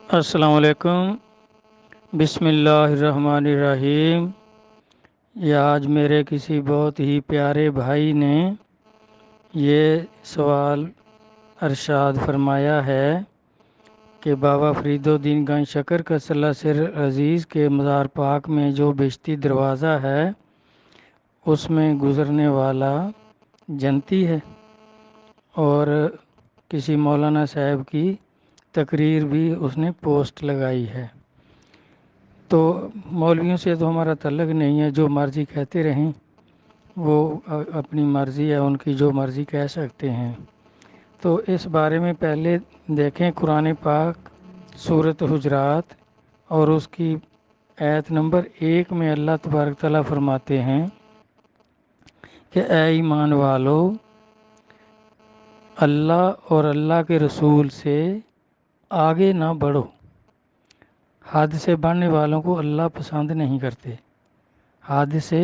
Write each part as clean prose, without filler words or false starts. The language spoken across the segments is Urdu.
السلام علیکم۔ بسم اللہ الرحمن الرحیم۔ یہ آج میرے کسی بہت ہی پیارے بھائی نے یہ سوال ارشاد فرمایا ہے کہ بابا فرید الدین گنج شکر کسلہ سر عزیز کے مزار پاک میں جو بیشتی دروازہ ہے اس میں گزرنے والا جنتی ہے، اور کسی مولانا صاحب کی تقریر بھی اس نے پوسٹ لگائی ہے۔ تو مولویوں سے تو ہمارا تعلق نہیں ہے، جو مرضی کہتے رہیں، وہ اپنی مرضی ہے، ان کی جو مرضی کہہ سکتے ہیں۔ تو اس بارے میں پہلے دیکھیں قرآن پاک سورۃ حجرات اور اس کی آیت نمبر 1 میں اللہ تبارک تعالیٰ فرماتے ہیں کہ اے ایمان والو، اللہ اور اللہ کے رسول سے آگے نہ بڑھو۔ حد سے بڑھنے والوں کو اللہ پسند نہیں کرتے۔ حد سے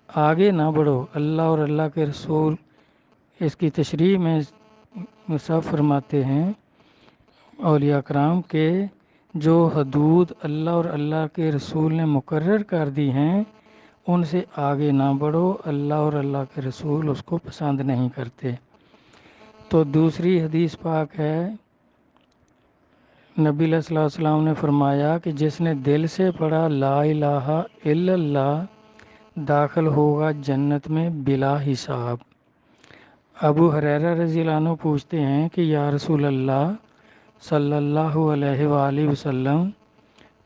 آگے نہ بڑھو، اللہ اور اللہ کے رسول۔ اس کی تشریح میں سب فرماتے ہیں اولیاء کرام کے جو حدود اللہ اور اللہ کے رسول نے مقرر کر دی ہیں ان سے آگے نہ بڑھو، اللہ اور اللہ کے رسول اس کو پسند نہیں کرتے۔ تو دوسری حدیث پاک ہے، نبی علیہ الصلوۃ والسلام نے فرمایا کہ جس نے دل سے پڑھا لا الہ الا اللہ داخل ہوگا جنت میں بلا حساب۔ ابو ہریرہ رضی اللہ عنہ پوچھتے ہیں کہ یا رسول اللہ صلی اللہ علیہ وآلہ وسلم،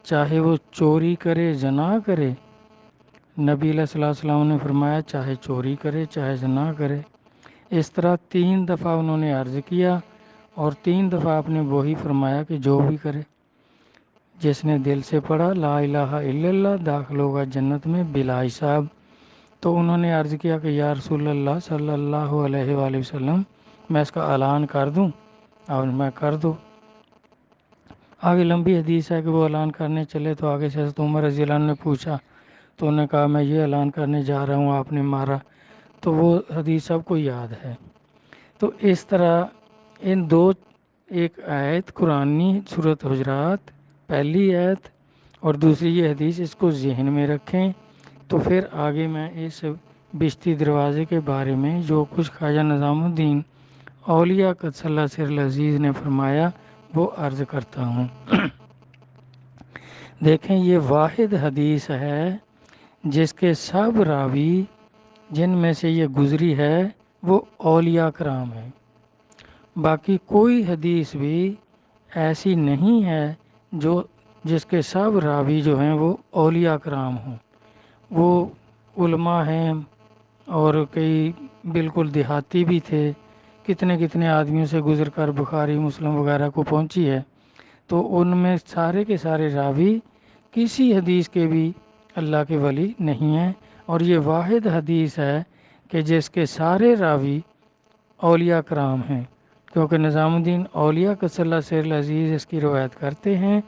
چاہے وہ چوری کرے زنا کرے؟ نبی علیہ الصلوۃ والسلام نے فرمایا چاہے چوری کرے چاہے زنا کرے۔ اس طرح 3 دفعہ انہوں نے عرض کیا اور 3 دفعہ آپ نے وہی فرمایا کہ جو بھی کرے، جس نے دل سے پڑھا لا الہ الا اللہ داخل ہوگا جنت میں بلا حساب۔ تو انہوں نے عرض کیا کہ یا رسول اللہ صلی اللہ علیہ وآلہ وسلم، میں اس کا اعلان کر دوں؟ اور میں کر دوں۔ آگے لمبی حدیث ہے کہ وہ اعلان کرنے چلے تو آگے سے حضرت عمر رضی اللہ عنہ نے پوچھا تو انہوں نے کہا میں یہ اعلان کرنے جا رہا ہوں، آپ نے مارا۔ تو وہ حدیث سب کو یاد ہے۔ تو اس طرح ان دو، ایک آیت قرآنی سورۃ حجرات پہلی آیت اور دوسری یہ حدیث، اس کو ذہن میں رکھیں تو پھر آگے میں اس بیشتی دروازے کے بارے میں جو کچھ خواجہ نظام الدین اولیاء قدس اللہ سر العزیز نے فرمایا وہ عرض کرتا ہوں۔ دیکھیں یہ واحد حدیث ہے جس کے سب راوی جن میں سے یہ گزری ہے وہ اولیاء کرام ہیں۔ باقی کوئی حدیث بھی ایسی نہیں ہے جس کے سب راوی جو ہیں وہ اولیاء کرام ہوں۔ وہ علماء ہیں اور کئی بالکل دیہاتی بھی تھے، کتنے آدمیوں سے گزر کر بخاری مسلم وغیرہ کو پہنچی ہے۔ تو ان میں سارے کے سارے راوی کسی حدیث کے بھی اللہ کے ولی نہیں ہیں، اور یہ واحد حدیث ہے کہ جس کے سارے راوی اولیاء کرام ہیں، کیونکہ نظام الدین اولیاء قدس اللہ سر العزیز اس کی روایت کرتے ہیں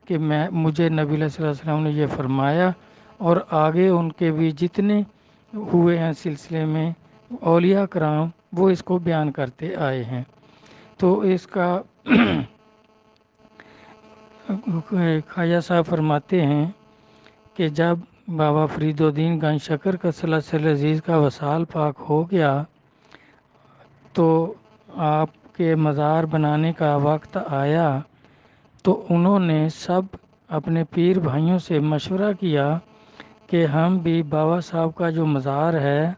کہ مجھے نبی علیہ الصلوۃ والسلام نے یہ فرمایا، اور آگے ان کے بھی جتنے ہوئے ہیں سلسلے میں اولیاء کرام وہ اس کو بیان کرتے آئے ہیں۔ تو اس کا خواجہ صاحب فرماتے ہیں کہ جب بابا فرید الدین گنج شکر قدس اللہ سر العزیز کا وصال پاک ہو گیا تو آپ کے مزار بنانے کا وقت آیا، تو انہوں نے سب اپنے پیر بھائیوں سے مشورہ کیا کہ ہم بھی بابا صاحب کا جو مزار ہے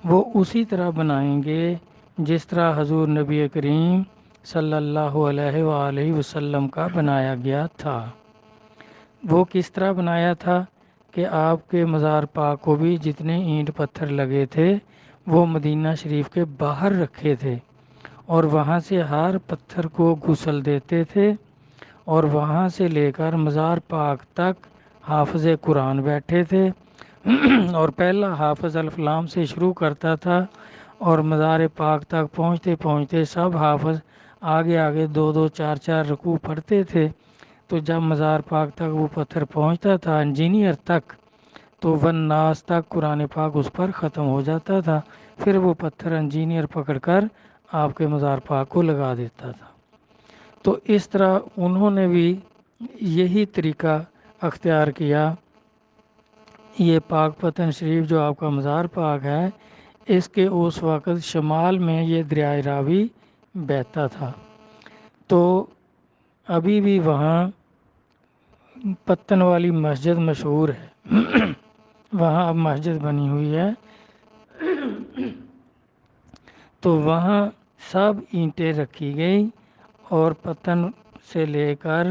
وہ اسی طرح بنائیں گے جس طرح حضور نبی کریم صلی اللہ علیہ وآلہ وسلم کا بنایا گیا تھا۔ وہ کس طرح بنایا تھا کہ آپ کے مزار پاک کو بھی جتنے اینٹ پتھر لگے تھے وہ مدینہ شریف کے باہر رکھے تھے، اور وہاں سے ہر پتھر کو غسل دیتے تھے، اور وہاں سے لے کر مزار پاک تک حافظ قرآن بیٹھے تھے اور پہلا حافظ الف لام سے شروع کرتا تھا، اور مزار پاک تک پہنچتے پہنچتے سب حافظ آگے آگے 2 4 4 رکوع پڑھتے تھے۔ تو جب مزار پاک تک وہ پتھر پہنچتا تھا انجینئر تک، تو والناس تک قرآن پاک اس پر ختم ہو جاتا تھا، پھر وہ پتھر انجینئر پکڑ کر آپ کے مزار پاک کو لگا دیتا تھا۔ تو اس طرح انہوں نے بھی یہی طریقہ اختیار کیا۔ یہ پاک پتن شریف جو آپ کا مزار پاک ہے، اس کے اس وقت شمال میں یہ دریائے راوی بہتا تھا، تو ابھی بھی وہاں پتن والی مسجد مشہور ہے۔ وہاں اب مسجد بنی ہوئی ہے، تو وہاں سب اینٹیں رکھی گئی اور پتن سے لے کر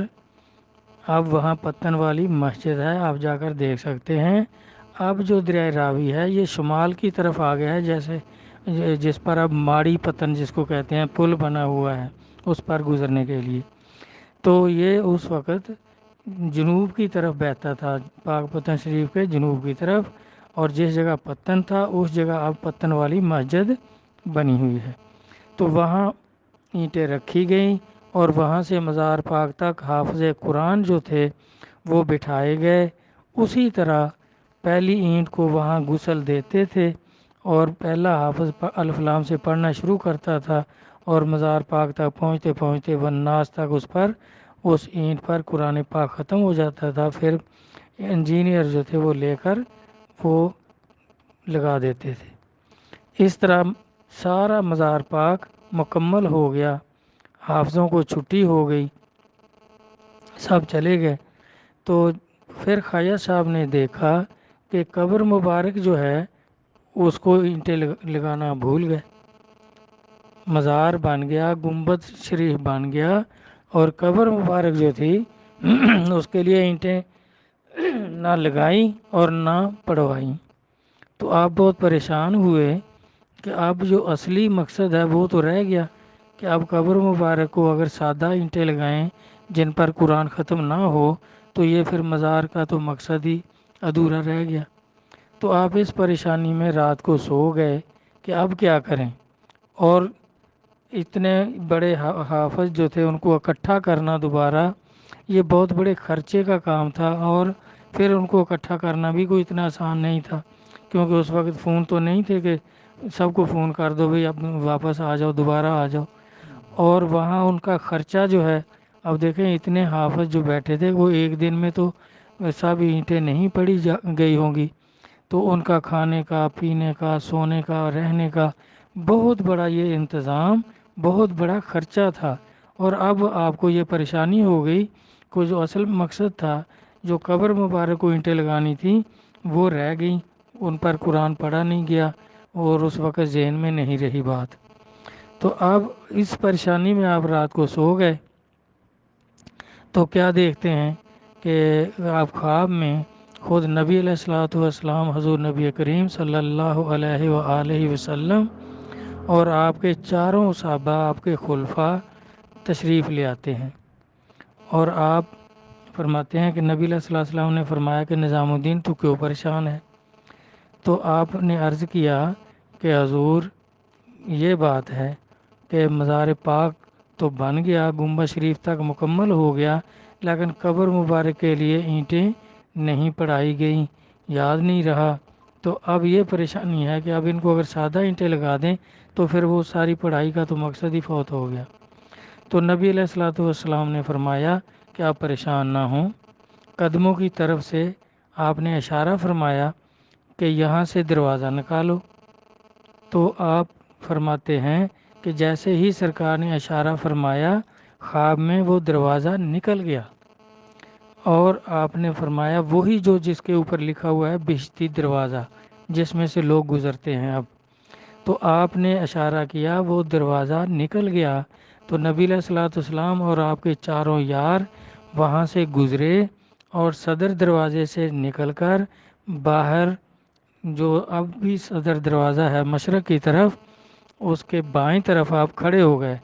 اب وہاں پتن والی مسجد ہے، آپ جا کر دیکھ سکتے ہیں۔ اب جو دریائے راوی ہے یہ شمال کی طرف آ گیا ہے، جیسے جس پر اب ماڑی پتن جس کو کہتے ہیں پل بنا ہوا ہے اس پر گزرنے کے لیے، تو یہ اس وقت جنوب کی طرف بہتا تھا، پاک پتن شریف کے جنوب کی طرف، اور جس جگہ پتن تھا اس جگہ اب پتن والی مسجد بنی ہوئی ہے۔ تو وہاں اینٹیں رکھی گئیں اور وہاں سے مزار پاک تک حافظ قرآن جو تھے وہ بٹھائے گئے۔ اسی طرح پہلی اینٹ کو وہاں غسل دیتے تھے اور پہلا حافظ الف لام سے پڑھنا شروع کرتا تھا، اور مزار پاک تک پہنچتے پہنچتے والناس تک اس اینٹ پر قرآن پاک ختم ہو جاتا تھا، پھر انجینئر جو تھے وہ لے کر وہ لگا دیتے تھے۔ اس طرح سارا مزار پاک مکمل ہو گیا، حافظوں کو چھٹی ہو گئی، سب چلے گئے۔ تو پھر خواجہ صاحب نے دیکھا کہ قبر مبارک جو ہے اس کو اینٹیں لگانا بھول گئے، مزار بن گیا، گنبد شریف بن گیا، اور قبر مبارک جو تھی اس کے لیے اینٹیں نہ لگائیں اور نہ پڑوائیں۔ تو آپ بہت پریشان ہوئے کہ اب جو اصلی مقصد ہے وہ تو رہ گیا، کہ اب قبر مبارک کو اگر سادہ اینٹیں لگائیں جن پر قرآن ختم نہ ہو تو یہ پھر مزار کا تو مقصد ہی ادھورا رہ گیا۔ تو آپ اس پریشانی میں رات کو سو گئے کہ اب کیا کریں، اور اتنے بڑے حافظ جو تھے ان کو اکٹھا کرنا دوبارہ یہ بہت بڑے خرچے کا کام تھا، اور پھر ان کو اکٹھا کرنا بھی کوئی اتنا آسان نہیں تھا، کیونکہ اس وقت فون تو نہیں تھے کہ سب کو فون کر دو بھئی اب واپس آ جاؤ، دوبارہ آ جاؤ، اور وہاں ان کا خرچہ جو ہے، اب دیکھیں اتنے حافظ جو بیٹھے تھے وہ ایک دن میں تو سب اینٹیں نہیں پڑی گئی ہوں گی، تو ان کا کھانے کا، پینے کا، سونے کا، رہنے کا بہت بڑا یہ انتظام، بہت بڑا خرچہ تھا۔ اور اب آپ کو یہ پریشانی ہو گئی کہ جو اصل مقصد تھا، جو قبر مبارک کو اینٹیں لگانی تھیں وہ رہ گئیں، ان پر قرآن پڑھا نہیں گیا اور اس وقت ذہن میں نہیں رہی بات۔ تو اب اس پریشانی میں آپ رات کو سو گئے تو کیا دیکھتے ہیں کہ آپ خواب میں خود نبی علیہ الصلوۃ والسلام، حضور نبی کریم صلی اللہ علیہ وآلہ وسلم اور آپ کے چاروں صحابہ، آپ کے خلفاء تشریف لے آتے ہیں، اور آپ فرماتے ہیں کہ نبی علیہ الصلوۃ والسلام نے فرمایا کہ نظام الدین تو کیوں پریشان ہے؟ تو آپ نے عرض کیا کہ حضور یہ بات ہے کہ مزار پاک تو بن گیا، گنبد شریف تک مکمل ہو گیا، لیکن قبر مبارک کے لیے اینٹیں نہیں پڑھائی گئیں، یاد نہیں رہا، تو اب یہ پریشانی ہے کہ اب ان کو اگر سادہ اینٹیں لگا دیں تو پھر وہ ساری پڑھائی کا تو مقصد ہی فوت ہو گیا۔ تو نبی علیہ الصلوۃ والسلام نے فرمایا کہ آپ پریشان نہ ہوں، قدموں کی طرف سے آپ نے اشارہ فرمایا کہ یہاں سے دروازہ نکالو، تو آپ فرماتے ہیں کہ جیسے ہی سرکار نے اشارہ فرمایا خواب میں وہ دروازہ نکل گیا، اور آپ نے فرمایا وہی جو جس کے اوپر لکھا ہوا ہے بہشتی دروازہ، جس میں سے لوگ گزرتے ہیں اب، تو آپ نے اشارہ کیا وہ دروازہ نکل گیا، تو نبی علیہ الصلوۃ والسلام اور آپ کے چاروں یار وہاں سے گزرے اور صدر دروازے سے نکل کر باہر جو اب بھی صدر دروازہ ہے مشرق کی طرف، اس کے بائیں طرف آپ کھڑے ہو گئے،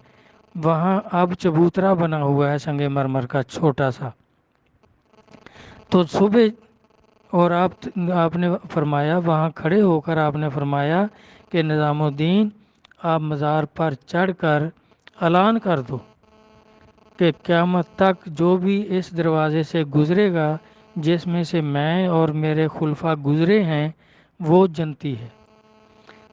وہاں اب چبوترا بنا ہوا ہے سنگ مرمر کا چھوٹا سا، تو صبح اور آپ نے فرمایا وہاں کھڑے ہو کر آپ نے فرمایا کہ نظام الدین آپ مزار پر چڑھ کر اعلان کر دو کہ قیامت تک جو بھی اس دروازے سے گزرے گا جس میں سے میں اور میرے خلفاء گزرے ہیں وہ جنتی ہے۔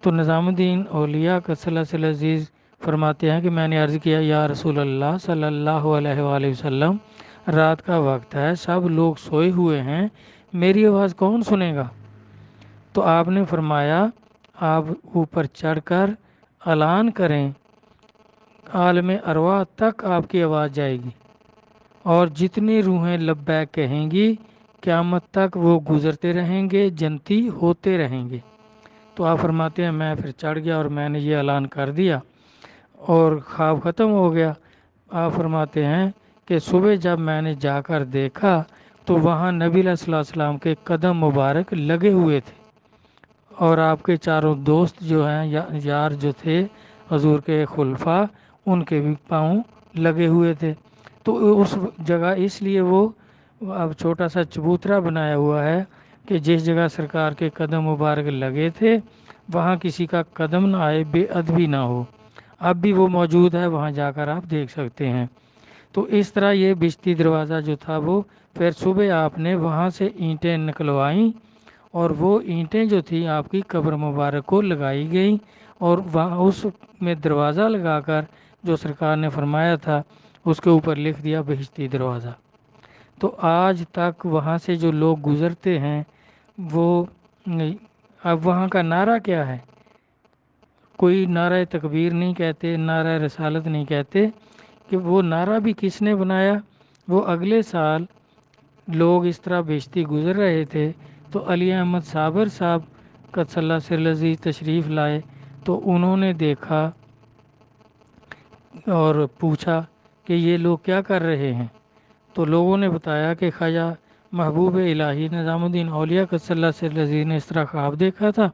تو نظام الدین اولیاء کا صلی اللہ علیہ عزیز فرماتے ہیں کہ میں نے عرض کیا یا رسول اللہ صلی اللہ علیہ وآلہ وسلم، رات کا وقت ہے، سب لوگ سوئے ہوئے ہیں، میری آواز کون سنے گا؟ تو آپ نے فرمایا آپ اوپر چڑھ کر اعلان کریں، عالم ارواح تک آپ کی آواز جائے گی، اور جتنی روحیں لبیک کہیں گی قیامت تک وہ گزرتے رہیں گے، جنتی ہوتے رہیں گے۔ تو آپ فرماتے ہیں میں پھر چڑھ گیا اور میں نے یہ اعلان کر دیا اور خواب ختم ہو گیا۔ آپ فرماتے ہیں کہ صبح جب میں نے جا کر دیکھا تو وہاں نبی علیہ الصلوۃ والسلام کے قدم مبارک لگے ہوئے تھے، اور آپ کے چاروں دوست جو ہیں یار جو تھے حضور کے خلفاء، ان کے بھی پاؤں لگے ہوئے تھے۔ تو اس جگہ اس لیے وہ اب چھوٹا سا چبوترا بنایا ہوا ہے کہ جس جگہ سرکار کے قدم مبارک لگے تھے وہاں کسی کا قدم نہ آئے، بے ادبی نہ ہو۔ اب بھی وہ موجود ہے، وہاں جا کر آپ دیکھ سکتے ہیں۔ تو اس طرح یہ بشتی دروازہ جو تھا وہ پھر صبح آپ نے وہاں سے اینٹیں نکلوائیں، اور وہ اینٹیں جو تھیں آپ کی قبر مبارک کو لگائی گئیں، اور وہاں اس میں دروازہ لگا کر جو سرکار نے فرمایا تھا اس کے اوپر لکھ دیا بہشتی دروازہ۔ تو آج تک وہاں سے جو لوگ گزرتے ہیں وہ اب وہاں کا نعرہ کیا ہے؟ کوئی نعرہ تکبیر نہیں کہتے، نعرہ رسالت نہیں کہتے، کہ وہ نعرہ بھی کس نے بنایا؟ وہ اگلے سال لوگ اس طرح بہشتی گزر رہے تھے تو علی احمد صابر صاحب قدس اللہ سر العزیز تشریف لائے، تو انہوں نے دیکھا اور پوچھا کہ یہ لوگ کیا کر رہے ہیں؟ تو لوگوں نے بتایا کہ خواجہ محبوب الہی نظام الدین اولیاء قدس اللہ سر العزیز نے اس طرح خواب دیکھا تھا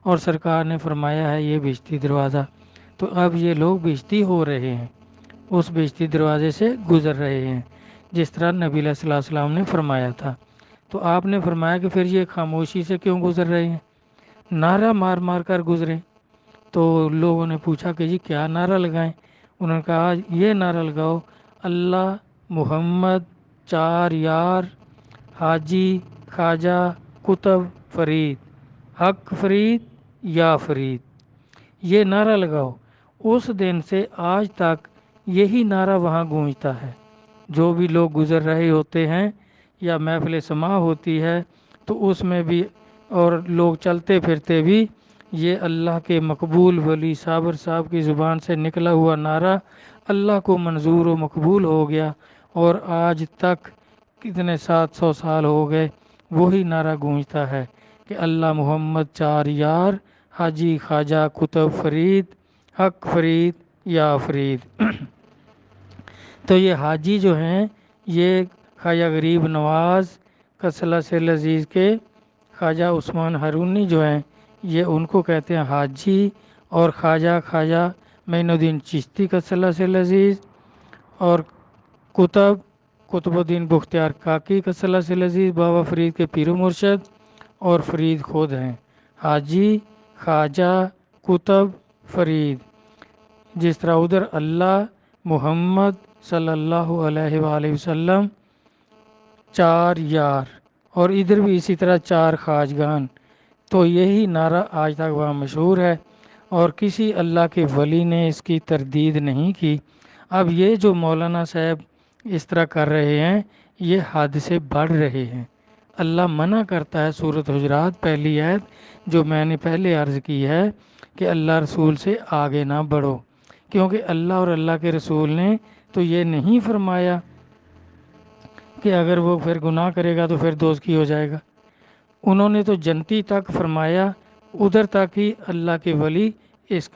اور سرکار نے فرمایا ہے یہ بہشتی دروازہ۔ تو اب یہ لوگ بہشتی ہو رہے ہیں، اس بہشتی دروازے سے گزر رہے ہیں جس طرح نبی علیہ الصلوۃ والسلام نے فرمایا تھا۔ تو آپ نے فرمایا کہ پھر یہ خاموشی سے کیوں گزر رہے ہیں، نعرہ مار مار کر گزرے؟ تو لوگوں نے پوچھا کہ جی کیا نعرہ لگائیں؟ انہوں نے کہا یہ نعرہ لگاؤ، اللہ، محمد، چار یار، حاجی، خواجہ، قطب، فرید، حق فرید یا فرید، یہ نعرہ لگاؤ۔ اس دن سے آج تک یہی نعرہ وہاں گونجتا ہے، جو بھی لوگ گزر رہے ہوتے ہیں یا محفل سماع ہوتی ہے تو اس میں بھی، اور لوگ چلتے پھرتے بھی، یہ اللہ کے مقبول ولی صابر صاحب کی زبان سے نکلا ہوا نعرہ اللہ کو منظور و مقبول ہو گیا، اور آج تک کتنے 700 سال ہو گئے وہی نعرہ گونجتا ہے کہ اللہ، محمد، چار یار، حاجی، خواجہ، قطب، فرید، حق فرید یا فرید۔ تو یہ حاجی جو ہیں یہ خواجہ غریب نواز قدس اللہ سر العزیز کے خواجہ عثمان ہارونی جو ہیں یہ ان کو کہتے ہیں حاجی، اور خواجہ معین الدین چشتی قدس اللہ سر العزیز، اور قطب الدین بختیار کاکی قدس اللہ سر العزیز بابا فرید کے پیر و مرشد، اور فرید خود ہیں، حاجی، خواجہ، قطب، فرید۔ جس طرح ادھر اللہ، محمد صلی اللہ علیہ وآلہ وسلم، چار یار، اور ادھر بھی اسی طرح چار خواجگان۔ تو یہی نعرہ آج تک وہاں مشہور ہے، اور کسی اللہ کے ولی نے اس کی تردید نہیں کی۔ اب یہ جو مولانا صاحب اس طرح کر رہے ہیں یہ حد سے بڑھ رہے ہیں۔ اللہ منع کرتا ہے، سورۃ حجرات پہلی آیت جو میں نے پہلے عرض کی ہے کہ اللہ رسول سے آگے نہ بڑھو، کیونکہ اللہ اور اللہ کے رسول نے تو یہ نہیں فرمایا کہ اگر وہ پھر گناہ کرے گا تو پھر دوزخی ہو جائے گا۔ انہوں نے تو جنتی تک فرمایا، ادھر تک ہی اللہ کے ولی اس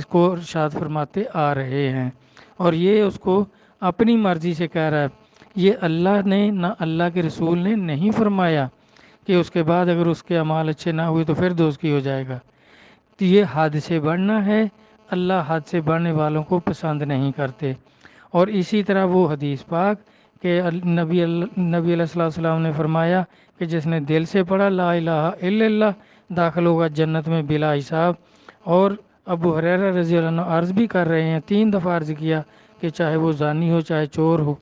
کو ارشاد فرماتے آ رہے ہیں، اور یہ اس کو اپنی مرضی سے کہہ رہا ہے۔ یہ اللہ نے نہ اللہ کے رسول نے نہیں فرمایا کہ اس کے بعد اگر اس کے اعمال اچھے نہ ہوئے تو پھر دوزخی ہو جائے گا۔ تو یہ حد سے بڑھنا ہے، اللہ حد سے بڑھنے والوں کو پسند نہیں کرتے۔ اور اسی طرح وہ حدیث پاک کہ نبی علیہ السلام نے فرمایا کہ جس نے دل سے پڑھا لا الہ الا اللہ داخل ہوگا جنت میں بلا حساب۔ اور ابو ہریرہ رضی اللہ عنہ عرض بھی کر رہے ہیں، 3 دفعہ عرض کیا کہ چاہے وہ زانی ہو چاہے چور ہو،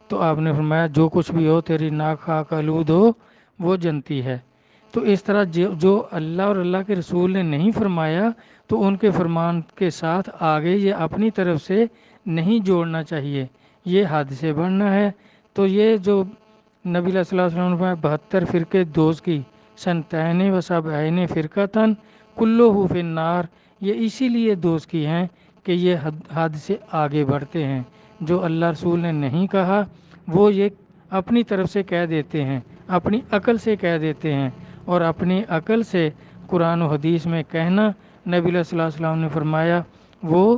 تو آپ نے فرمایا جو کچھ بھی ہو تیری ناک خاک آلود ہو وہ جنتی ہے۔ تو اس طرح جو اللہ اور اللہ کے رسول نے نہیں فرمایا تو ان کے فرمان کے ساتھ آگے یہ اپنی طرف سے نہیں جوڑنا چاہیے، یہ حد سے بڑھنا ہے۔ تو یہ جو نبی صلی اللہ علیہ وسلم نے 72 فرقے دوست کی، سنتین و سبعین فرقتن کلہ فی النار، یہ اسی لیے دوست کی ہیں کہ یہ حد سے آگے بڑھتے ہیں، جو اللہ رسول نے نہیں کہا وہ یہ اپنی طرف سے کہہ دیتے ہیں، اپنی عقل سے کہہ دیتے ہیں، اور اپنی عقل سے قرآن و حدیث میں کہنا، نبی صلی اللہ علیہ وسلم نے فرمایا وہ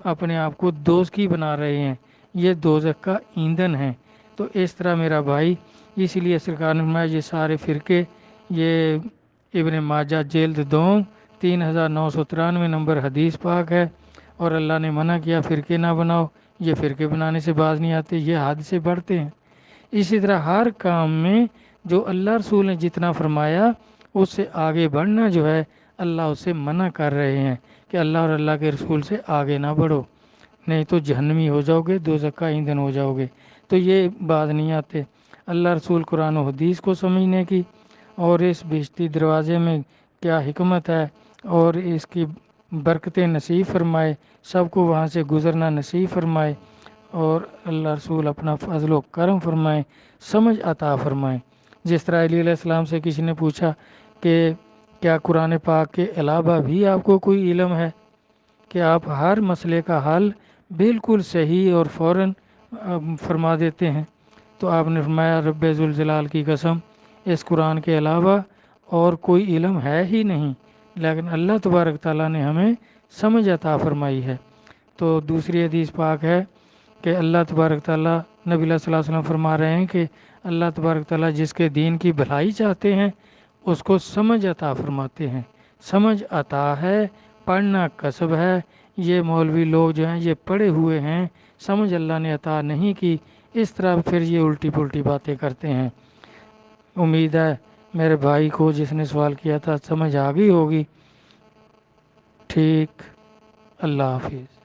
اپنے آپ کو دوزخی بنا رہے ہیں، یہ دوزخ کا ایندھن ہے۔ تو اس طرح میرا بھائی، اس لیے سرکار نے فرمایا یہ سارے فرقے، یہ ابن ماجہ جلد 2 3993 نمبر حدیث پاک ہے، اور اللہ نے منع کیا فرقے نہ بناؤ، یہ فرقے بنانے سے باز نہیں آتے، یہ حد سے بڑھتے ہیں۔ اسی طرح ہر کام میں جو اللہ رسول نے جتنا فرمایا اس سے آگے بڑھنا جو ہے اللہ اس سے منع کر رہے ہیں کہ اللہ اور اللہ کے رسول سے آگے نہ بڑھو، نہیں تو جہنمی ہو جاؤ گے، دوزخ کا ایندھن ہو جاؤ گے۔ تو یہ باز نہیں آتے۔ اللہ رسول قرآن و حدیث کو سمجھنے کی، اور اس بہشتی دروازے میں کیا حکمت ہے اور اس کی برکتیں نصیب فرمائے، سب کو وہاں سے گزرنا نصیب فرمائے، اور اللہ رسول اپنا فضل و کرم فرمائیں، سمجھ عطا فرمائیں۔ جس طرح علی علیہ السلام سے کسی نے پوچھا کہ کیا قرآن پاک کے علاوہ بھی آپ کو کوئی علم ہے کہ آپ ہر مسئلے کا حل بالکل صحیح اور فوراً فرما دیتے ہیں؟ تو آپ نے فرمایا رب ذوالجلال کی قسم، اس قرآن کے علاوہ اور کوئی علم ہے ہی نہیں، لیکن اللہ تبارک تعالیٰ نے ہمیں سمجھ عطا فرمائی ہے۔ تو دوسری حدیث پاک ہے کہ اللہ تبارک تعالیٰ، نبی صلی اللہ علیہ وسلم فرما رہے ہیں کہ اللہ تبارک تعالیٰ جس کے دین کی بھلائی چاہتے ہیں اس کو سمجھ عطا فرماتے ہیں۔ سمجھ عطا ہے، پڑھنا کسب ہے۔ یہ مولوی لوگ جو ہیں یہ پڑھے ہوئے ہیں، سمجھ اللہ نے عطا نہیں کی، اس طرح پھر یہ الٹی پلٹی باتیں کرتے ہیں۔ امید ہے میرے بھائی کو جس نے سوال کیا تھا سمجھ آ گئی ہوگی۔ ٹھیک، اللہ حافظ۔